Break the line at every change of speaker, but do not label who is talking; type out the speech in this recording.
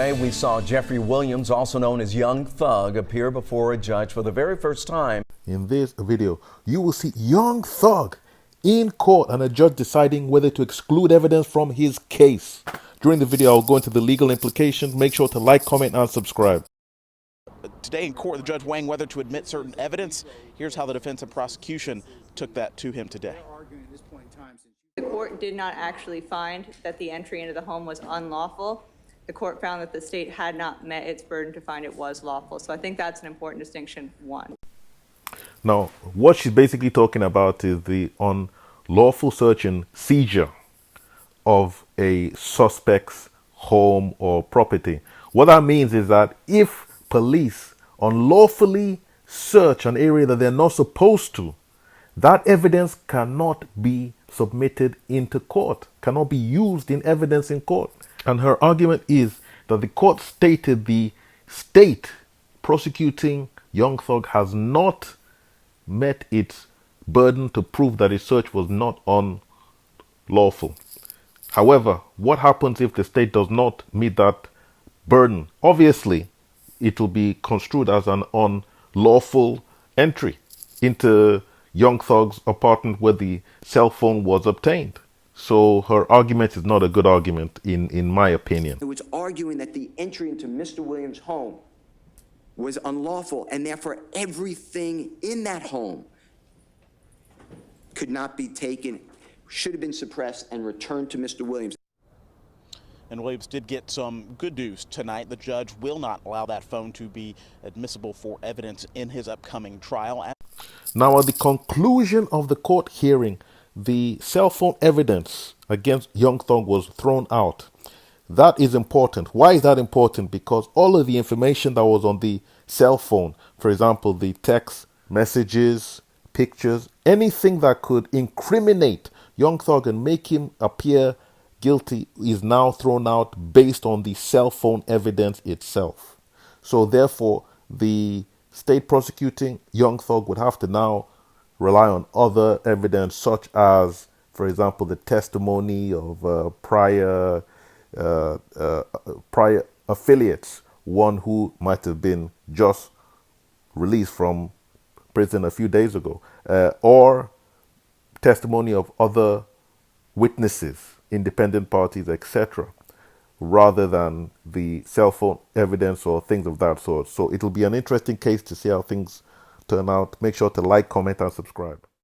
Today we saw Jeffrey Williams, also known as Young Thug, appear before a judge for the very first time.
In this video, you will see Young Thug in court and a judge deciding whether to exclude evidence from his case. During the video, I'll go into the legal implications. Make sure to like, comment, and subscribe.
Today in court, the judge weighing whether to admit certain evidence. Here's how the defense and prosecution took that to him today.
The court did not actually find that the entry into the home was unlawful. The court found that the state had not met its burden to find it was lawful. So I think that's an important distinction, one.
Now, what she's basically talking about is the unlawful search and seizure of a suspect's home or property. What that means is that if police unlawfully search an area that they're not supposed to, that evidence cannot be submitted into court, cannot be used in evidence in court. And her argument is that the court stated the state prosecuting Young Thug has not met its burden to prove that his search was not unlawful. However, what happens if the state does not meet that burden? Obviously, it will be construed as an unlawful entry into Young Thug's apartment where the cell phone was obtained. So her argument is not a good argument, in my opinion.
It was arguing that the entry into Mr. Williams' home was unlawful, and therefore everything in that home could not be taken, should have been suppressed and returned to Mr. Williams.
And Williams did get some good news tonight. The judge will not allow that phone to be admissible for evidence in his upcoming trial.
Now, at the conclusion of the court hearing, the cell phone evidence against Young Thug was thrown out. That is important. Why is that important? Because all of the information that was on the cell phone, for example, the text messages, pictures, anything that could incriminate Young Thug and make him appear guilty is now thrown out based on the cell phone evidence itself. So therefore, the state prosecuting Young Thug would have to now rely on other evidence, such as, for example, the testimony of prior affiliates, one who might have been just released from prison a few days ago, or testimony of other witnesses, independent parties, etc., rather than the cell phone evidence or things of that sort. So it'll be an interesting case to see how things turn out. Make sure to like, comment, and subscribe.